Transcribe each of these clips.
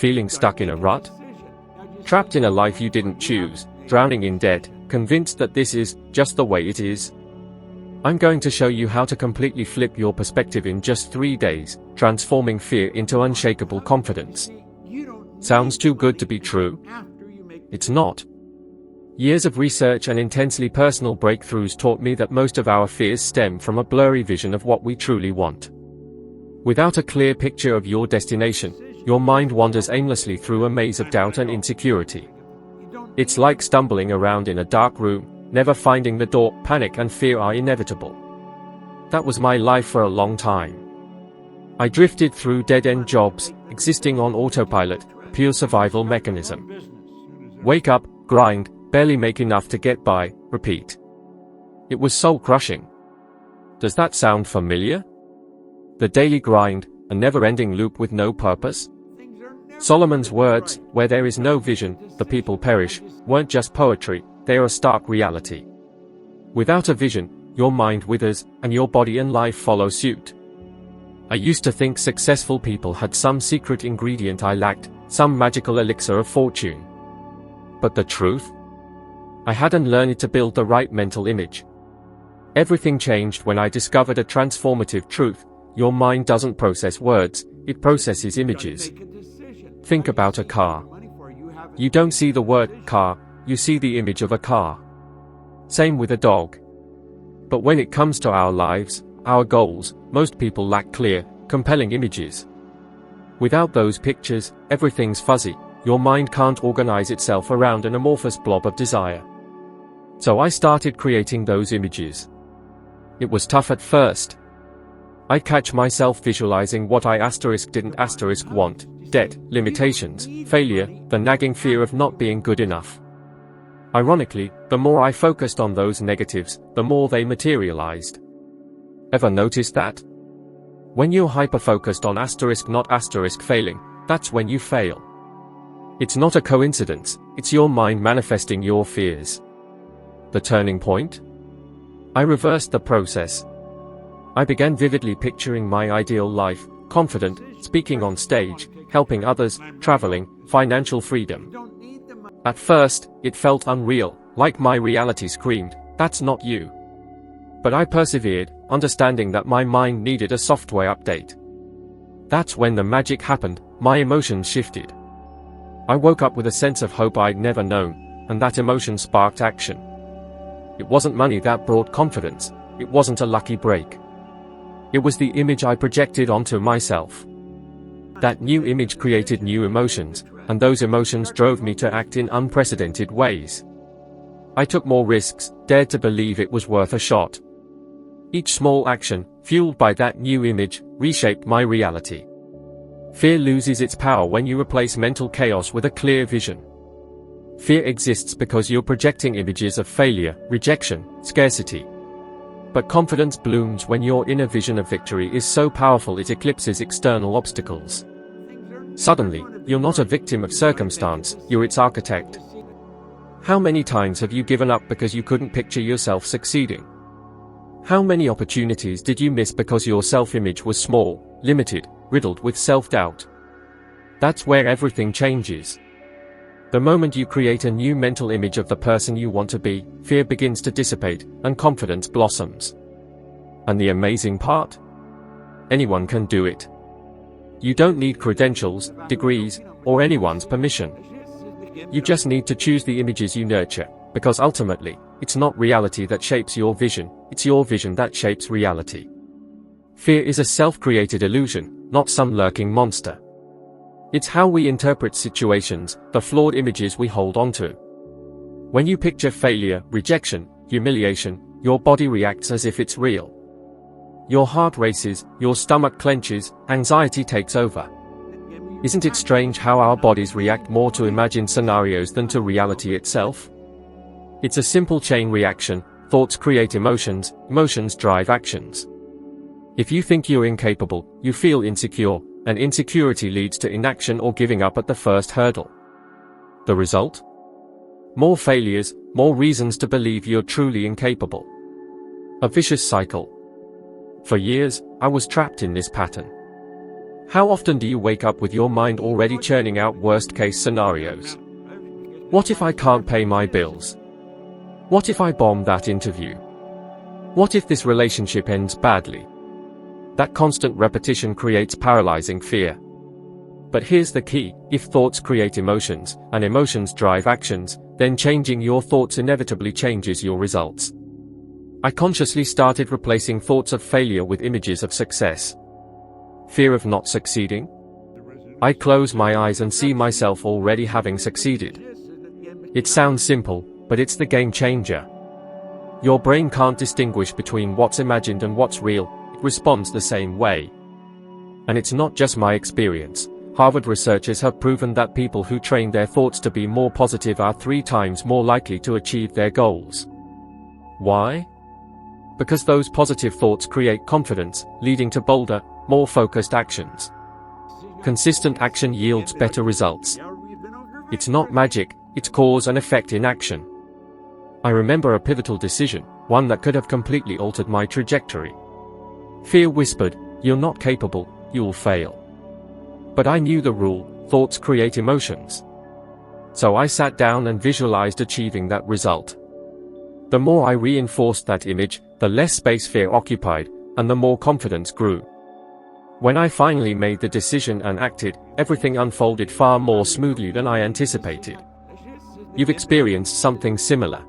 Feeling stuck in a rut? Trapped in a life you didn't choose, drowning in debt, convinced that this is just the way it is? I'm going to show you how to completely flip your perspective in just 3 days, transforming fear into unshakable confidence. Sounds too good to be true? It's not. Years of research and intensely personal breakthroughs taught me that most of our fears stem from a blurry vision of what we truly want. Without a clear picture of your destination, your mind wanders aimlessly through a maze of doubt and insecurity. It's like stumbling around in a dark room, never finding the door. Panic and fear are inevitable. That was my life for a long time. I drifted through dead-end jobs, existing on autopilot, a pure survival mechanism. Wake up, grind, barely make enough to get by, repeat. It was soul-crushing. Does that sound familiar? The daily grind, a never-ending loop with no purpose? Solomon's words, "Where there is no vision, the people perish," weren't just poetry, they are a stark reality. Without a vision, your mind withers, and your body and life follow suit. I used to think successful people had some secret ingredient I lacked, some magical elixir of fortune. But the truth? I hadn't learned to build the right mental image. Everything changed when I discovered a transformative truth: your mind doesn't process words, it processes images. Think about a car. You don't see the word car, you see the image of a car. Same with a dog. But when it comes to our lives, our goals, most people lack clear, compelling images. Without those pictures, everything's fuzzy. Your mind can't organize itself around an amorphous blob of desire. So I started creating those images. It was tough at first. I'd catch myself visualizing what I didn't want: debt, limitations, failure, the nagging fear of not being good enough. Ironically, the more I focused on those negatives, the more they materialized. Ever noticed that? When you're hyper-focused on not failing, that's when you fail. It's not a coincidence, it's your mind manifesting your fears. The turning point? I reversed the process. I began vividly picturing my ideal life: confident, speaking on stage, helping others, traveling, financial freedom. At first, it felt unreal, like my reality screamed, "That's not you." But I persevered, understanding that my mind needed a software update. That's when the magic happened. My emotions shifted. I woke up with a sense of hope I'd never known, and that emotion sparked action. It wasn't money that brought confidence, it wasn't a lucky break. It was the image I projected onto myself. That new image created new emotions, and those emotions drove me to act in unprecedented ways. I took more risks, dared to believe it was worth a shot. Each small action, fueled by that new image, reshaped my reality. Fear loses its power when you replace mental chaos with a clear vision. Fear exists because you're projecting images of failure, rejection, scarcity. But confidence blooms when your inner vision of victory is so powerful it eclipses external obstacles. Suddenly, you're not a victim of circumstance, you're its architect. How many times have you given up because you couldn't picture yourself succeeding? How many opportunities did you miss because your self-image was small, limited, riddled with self-doubt? That's where everything changes. The moment you create a new mental image of the person you want to be, fear begins to dissipate, and confidence blossoms. And the amazing part? Anyone can do it. You don't need credentials, degrees, or anyone's permission. You just need to choose the images you nurture, because ultimately, it's not reality that shapes your vision, it's your vision that shapes reality. Fear is a self-created illusion, not some lurking monster. It's how we interpret situations, the flawed images we hold onto. When you picture failure, rejection, humiliation, your body reacts as if it's real. Your heart races, your stomach clenches, anxiety takes over. Isn't it strange how our bodies react more to imagined scenarios than to reality itself? It's a simple chain reaction: thoughts create emotions, emotions drive actions. If you think you're incapable, you feel insecure, and insecurity leads to inaction or giving up at the first hurdle. The result? More failures, more reasons to believe you're truly incapable. A vicious cycle. For years, I was trapped in this pattern. How often do you wake up with your mind already churning out worst-case scenarios? What if I can't pay my bills? What if I bomb that interview? What if this relationship ends badly? That constant repetition creates paralyzing fear. But here's the key: if thoughts create emotions, and emotions drive actions, then changing your thoughts inevitably changes your results. I consciously started replacing thoughts of failure with images of success. Fear of not succeeding? I close my eyes and see myself already having succeeded. It sounds simple, but it's the game changer. Your brain can't distinguish between what's imagined and what's real. It responds the same way. And it's not just my experience. Harvard researchers have proven that people who train their thoughts to be more positive are 3 times more likely to achieve their goals. Why? Because those positive thoughts create confidence, leading to bolder, more focused actions. Consistent action yields better results. It's not magic, it's cause and effect in action. I remember a pivotal decision, one that could have completely altered my trajectory. Fear whispered, "You're not capable, you'll fail." But I knew the rule: thoughts create emotions. So I sat down and visualized achieving that result. The more I reinforced that image, the less space fear occupied, and the more confidence grew. When I finally made the decision and acted, everything unfolded far more smoothly than I anticipated. You've experienced something similar.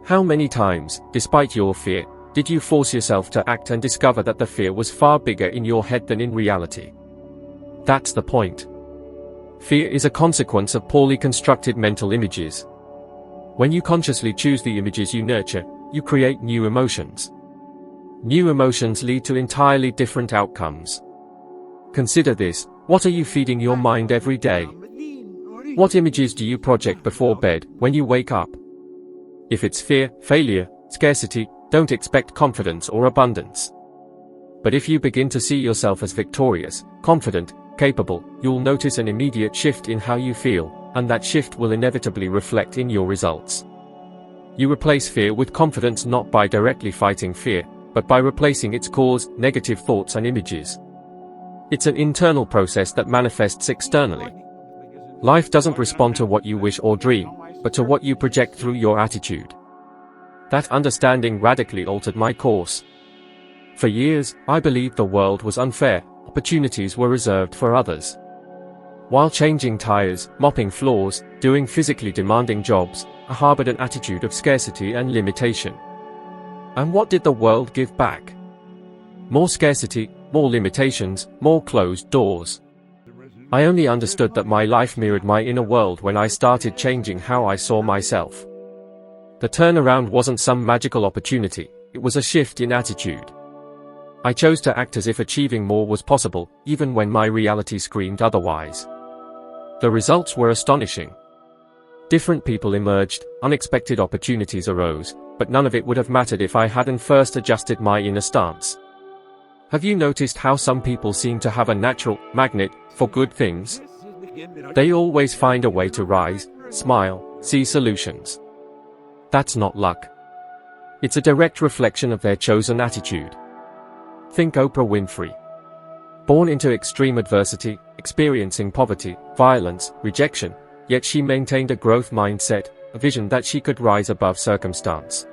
How many times, despite your fear, did you force yourself to act and discover that the fear was far bigger in your head than in reality? That's the point. Fear is a consequence of poorly constructed mental images. When you consciously choose the images you nurture, you create new emotions. New emotions lead to entirely different outcomes. Consider this: what are you feeding your mind every day? What images do you project before bed, when you wake up? If it's fear, failure, scarcity, don't expect confidence or abundance. But if you begin to see yourself as victorious, confident, capable, you'll notice an immediate shift in how you feel, and that shift will inevitably reflect in your results. You replace fear with confidence not by directly fighting fear, but by replacing its cause, negative thoughts and images. It's an internal process that manifests externally. Life doesn't respond to what you wish or dream, but to what you project through your attitude. That understanding radically altered my course. For years, I believed the world was unfair, opportunities were reserved for others. While changing tires, mopping floors, doing physically demanding jobs, I harbored an attitude of scarcity and limitation. And what did the world give back? More scarcity, more limitations, more closed doors. I only understood that my life mirrored my inner world when I started changing how I saw myself. The turnaround wasn't some magical opportunity, it was a shift in attitude. I chose to act as if achieving more was possible, even when my reality screamed otherwise. The results were astonishing. Different people emerged, unexpected opportunities arose, but none of it would have mattered if I hadn't first adjusted my inner stance. Have you noticed how some people seem to have a natural magnet for good things? They always find a way to rise, smile, see solutions. That's not luck. It's a direct reflection of their chosen attitude. Think Oprah Winfrey. Born into extreme adversity, experiencing poverty, violence, rejection, yet she maintained a growth mindset, a vision that she could rise above circumstance.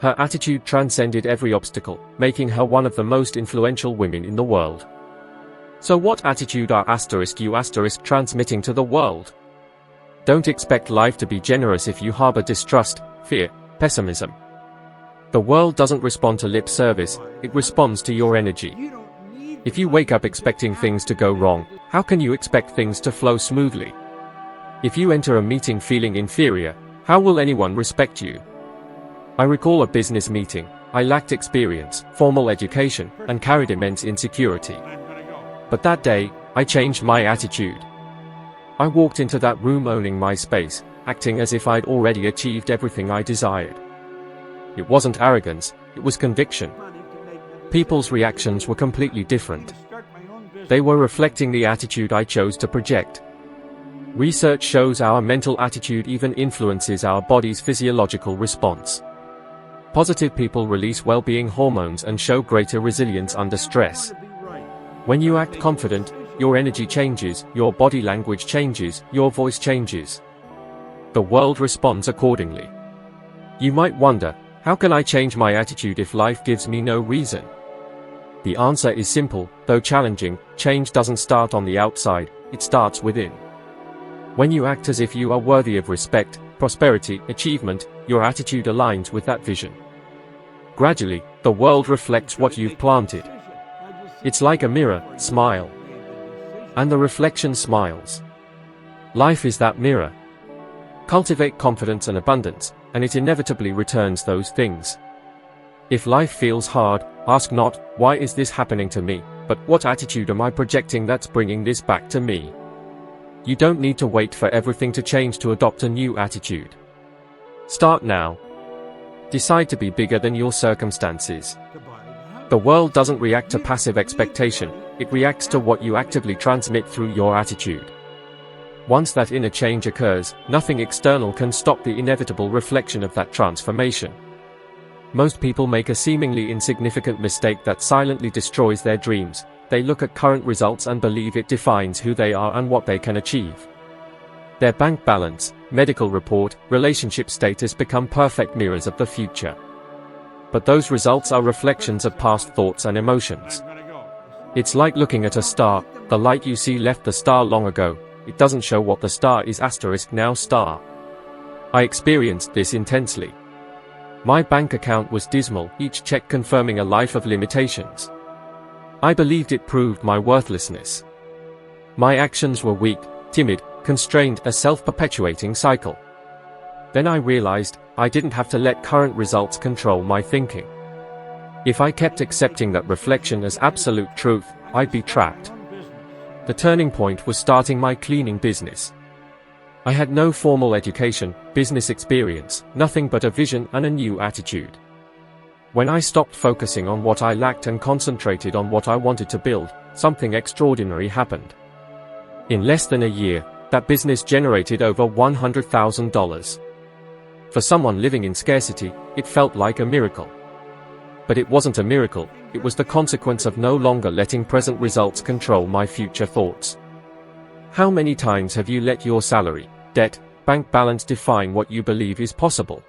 Her attitude transcended every obstacle, making her one of the most influential women in the world. So what attitude are you transmitting to the world? Don't expect life to be generous if you harbor distrust, fear, pessimism. The world doesn't respond to lip service, it responds to your energy. If you wake up expecting things to go wrong, how can you expect things to flow smoothly? If you enter a meeting feeling inferior, how will anyone respect you? I recall a business meeting. I lacked experience, formal education, and carried immense insecurity. But that day, I changed my attitude. I walked into that room owning my space, acting as if I'd already achieved everything I desired. It wasn't arrogance, it was conviction. People's reactions were completely different. They were reflecting the attitude I chose to project. Research shows our mental attitude even influences our body's physiological response. Positive people release well-being hormones and show greater resilience under stress. When you act confident, your energy changes, your body language changes, your voice changes. The world responds accordingly. You might wonder, how can I change my attitude if life gives me no reason? The answer is simple, though challenging. Change doesn't start on the outside, it starts within. When you act as if you are worthy of respect, prosperity, achievement, your attitude aligns with that vision. Gradually, the world reflects what you've planted. It's like a mirror, smile. And the reflection smiles. Life is that mirror. Cultivate confidence and abundance, and it inevitably returns those things. If life feels hard, ask not, why is this happening to me, but what attitude am I projecting that's bringing this back to me? You don't need to wait for everything to change to adopt a new attitude. Start now. Decide to be bigger than your circumstances. The world doesn't react to passive expectation, it reacts to what you actively transmit through your attitude. Once that inner change occurs, nothing external can stop the inevitable reflection of that transformation. Most people make a seemingly insignificant mistake that silently destroys their dreams. They look at current results and believe it defines who they are and what they can achieve. Their bank balance, medical report, relationship status become perfect mirrors of the future. But those results are reflections of past thoughts and emotions. It's like looking at a star. The light you see left the star long ago. It doesn't show what the star is *now star. I experienced this intensely. My bank account was dismal, each check confirming a life of limitations. I believed it proved my worthlessness. My actions were weak, timid, constrained, a self-perpetuating cycle. Then I realized, I didn't have to let current results control my thinking. If I kept accepting that reflection as absolute truth, I'd be trapped. The turning point was starting my cleaning business. I had no formal education, business experience, nothing but a vision and a new attitude. When I stopped focusing on what I lacked and concentrated on what I wanted to build, something extraordinary happened. In less than a year, that business generated over $100,000. For someone living in scarcity, it felt like a miracle. But it wasn't a miracle, it was the consequence of no longer letting present results control my future thoughts. How many times have you let your salary, debt, bank balance define what you believe is possible?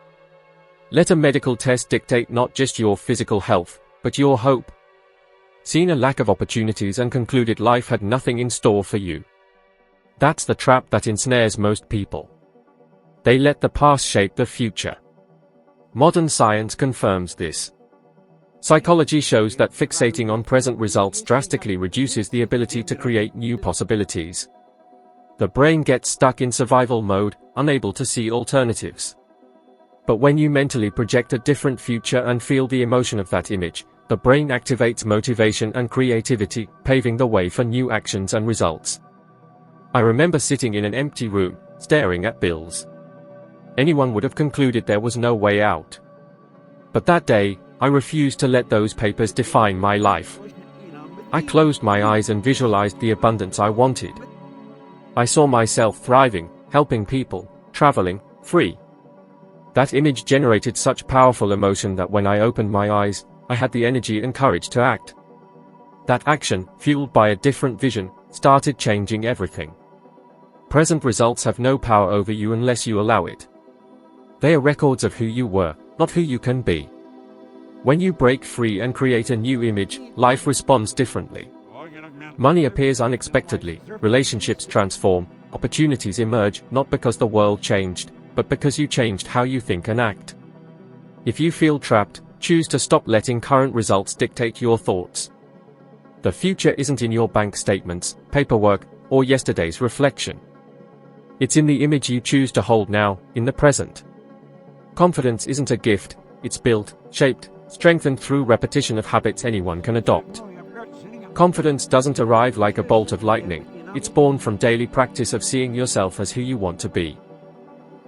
Let a medical test dictate not just your physical health, but your hope. Seen a lack of opportunities and concluded life had nothing in store for you. That's the trap that ensnares most people. They let the past shape the future. Modern science confirms this. Psychology shows that fixating on present results drastically reduces the ability to create new possibilities. The brain gets stuck in survival mode, unable to see alternatives. But when you mentally project a different future and feel the emotion of that image, the brain activates motivation and creativity, paving the way for new actions and results. I remember sitting in an empty room, staring at bills. Anyone would have concluded there was no way out. But that day, I refused to let those papers define my life. I closed my eyes and visualized the abundance I wanted. I saw myself thriving, helping people, traveling, free. That image generated such powerful emotion that when I opened my eyes, I had the energy and courage to act. That action, fueled by a different vision, started changing everything. Present results have no power over you unless you allow it. They are records of who you were, not who you can be. When you break free and create a new image, life responds differently. Money appears unexpectedly, relationships transform, opportunities emerge, not because the world changed, but because you changed how you think and act. If you feel trapped, choose to stop letting current results dictate your thoughts. The future isn't in your bank statements, paperwork, or yesterday's reflection. It's in the image you choose to hold now, in the present. Confidence isn't a gift, it's built, shaped, strengthened through repetition of habits anyone can adopt. Confidence doesn't arrive like a bolt of lightning, it's born from daily practice of seeing yourself as who you want to be.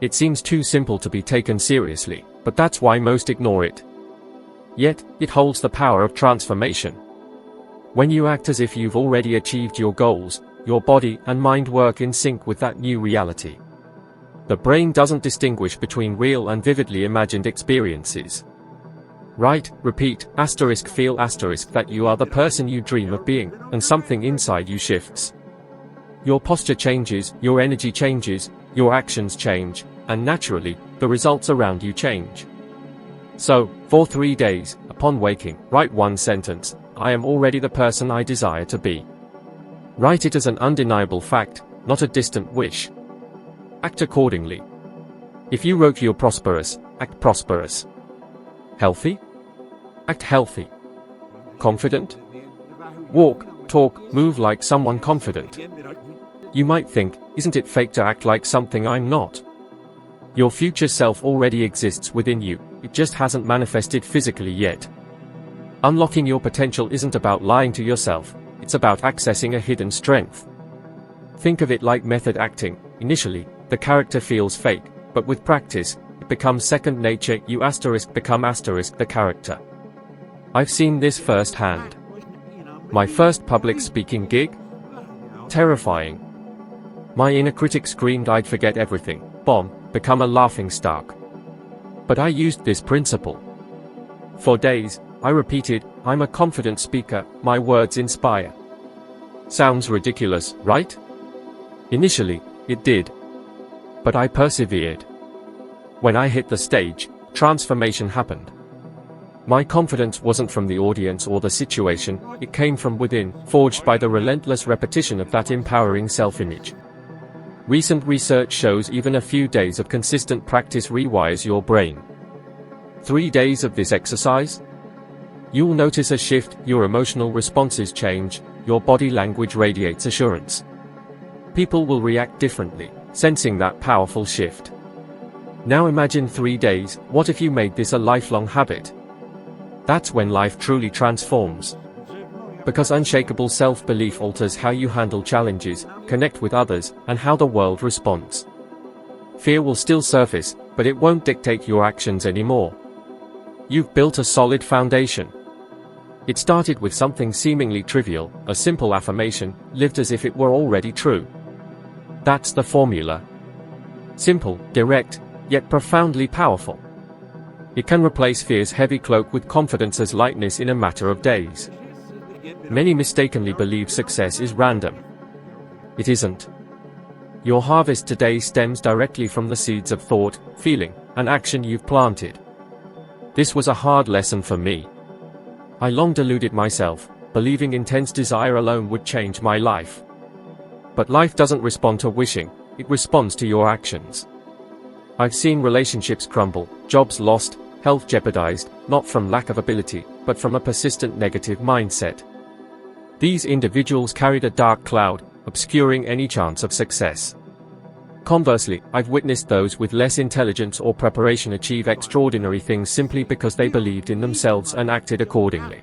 It seems too simple to be taken seriously, but that's why most ignore it. Yet, it holds the power of transformation. When you act as if you've already achieved your goals, your body and mind work in sync with that new reality. The brain doesn't distinguish between real and vividly imagined experiences. Write, repeat, asterisk feel asterisk that you are the person you dream of being, and something inside you shifts. Your posture changes, your energy changes, your actions change, and naturally, the results around you change. So, for 3 days, upon waking, write one sentence: I am already the person I desire to be. Write it as an undeniable fact, not a distant wish. Act accordingly. If you wrote you're prosperous, act prosperous. Healthy? Act healthy. Confident? Walk, talk, move like someone confident. You might think, isn't it fake to act like something I'm not? Your future self already exists within you, it just hasn't manifested physically yet. Unlocking your potential isn't about lying to yourself, it's about accessing a hidden strength. Think of it like method acting. Initially, the character feels fake, but with practice, it becomes second nature. You become the character. I've seen this firsthand. My first public speaking gig? Terrifying. My inner critic screamed I'd forget everything, bomb, become a laughingstock. But I used this principle. For days, I repeated, I'm a confident speaker, my words inspire. Sounds ridiculous, right? Initially, it did. But I persevered. When I hit the stage, transformation happened. My confidence wasn't from the audience or the situation, it came from within, forged by the relentless repetition of that empowering self-image. Recent research shows even a few days of consistent practice rewires your brain. 3 days of this exercise? You'll notice a shift, your emotional responses change, your body language radiates assurance. People will react differently, sensing that powerful shift. Now imagine 3 days, what if you made this a lifelong habit? That's when life truly transforms. Because unshakable self-belief alters how you handle challenges, connect with others, and how the world responds. Fear will still surface, but it won't dictate your actions anymore. You've built a solid foundation. It started with something seemingly trivial, a simple affirmation, lived as if it were already true. That's the formula. Simple, direct, yet profoundly powerful. It can replace fear's heavy cloak with confidence's lightness in a matter of days. Many mistakenly believe success is random. It isn't. Your harvest today stems directly from the seeds of thought, feeling, and action you've planted. This was a hard lesson for me. I long deluded myself, believing intense desire alone would change my life. But life doesn't respond to wishing, it responds to your actions. I've seen relationships crumble, jobs lost, health jeopardized, not from lack of ability, but from a persistent negative mindset. These individuals carried a dark cloud, obscuring any chance of success. Conversely, I've witnessed those with less intelligence or preparation achieve extraordinary things simply because they believed in themselves and acted accordingly.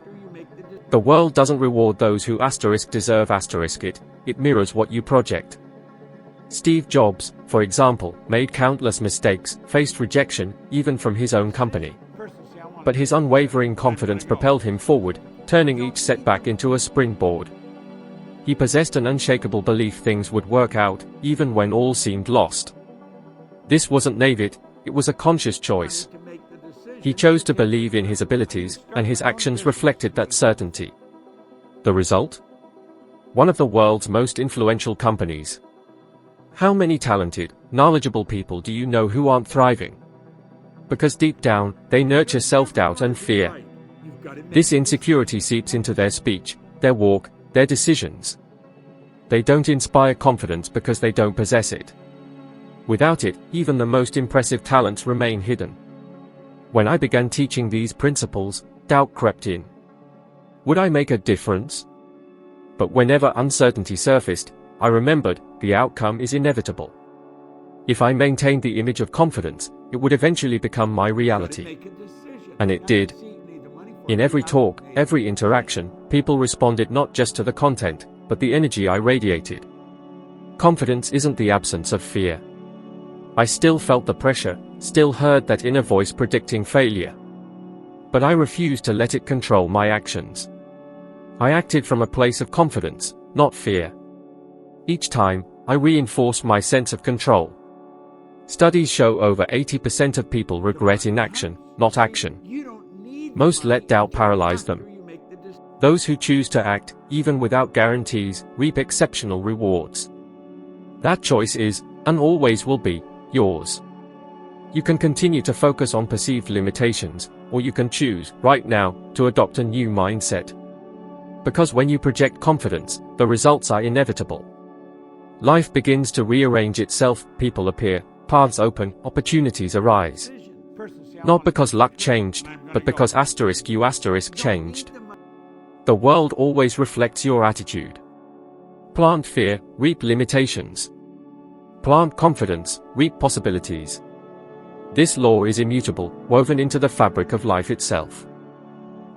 The world doesn't reward those who deserve it, it mirrors what you project. Steve Jobs, for example, made countless mistakes, faced rejection, even from his own company. But his unwavering confidence propelled him forward, turning each setback into a springboard. He possessed an unshakable belief things would work out, even when all seemed lost. This wasn't naive, it was a conscious choice. He chose to believe in his abilities, and his actions reflected that certainty. The result? One of the world's most influential companies. How many talented, knowledgeable people do you know who aren't thriving? Because deep down, they nurture self-doubt and fear. This insecurity seeps into their speech, their walk, their decisions. They don't inspire confidence because they don't possess it. Without it, even the most impressive talents remain hidden. When I began teaching these principles, doubt crept in. Would I make a difference? But whenever uncertainty surfaced, I remembered, the outcome is inevitable. If I maintained the image of confidence, it would eventually become my reality. And it did. In every talk, every interaction, people responded not just to the content, but the energy I radiated. Confidence isn't the absence of fear. I still felt the pressure, still heard that inner voice predicting failure. But I refused to let it control my actions. I acted from a place of confidence, not fear. Each time, I reinforced my sense of control. Studies show over 80% of people regret inaction, not action. Most let doubt paralyze them. Those who choose to act, even without guarantees, reap exceptional rewards. That choice is, and always will be, yours. You can continue to focus on perceived limitations, or you can choose, right now, to adopt a new mindset. Because when you project confidence, the results are inevitable. Life begins to rearrange itself, people appear, paths open, opportunities arise. Not because luck changed, but because you changed. The world always reflects your attitude. Plant fear, reap limitations. Plant confidence, reap possibilities. This law is immutable, woven into the fabric of life itself.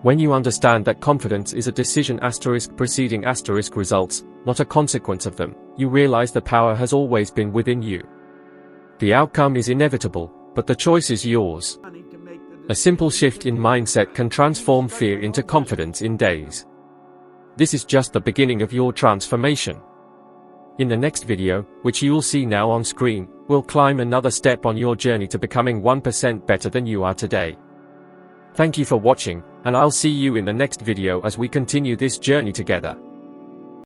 When you understand that confidence is a decision preceding results, not a consequence of them, you realize the power has always been within you. The outcome is inevitable, but the choice is yours. A simple shift in mindset can transform fear into confidence in days. This is just the beginning of your transformation. In the next video, which you will see now on screen, we'll climb another step on your journey to becoming 1% better than you are today. Thank you for watching, and I'll see you in the next video as we continue this journey together.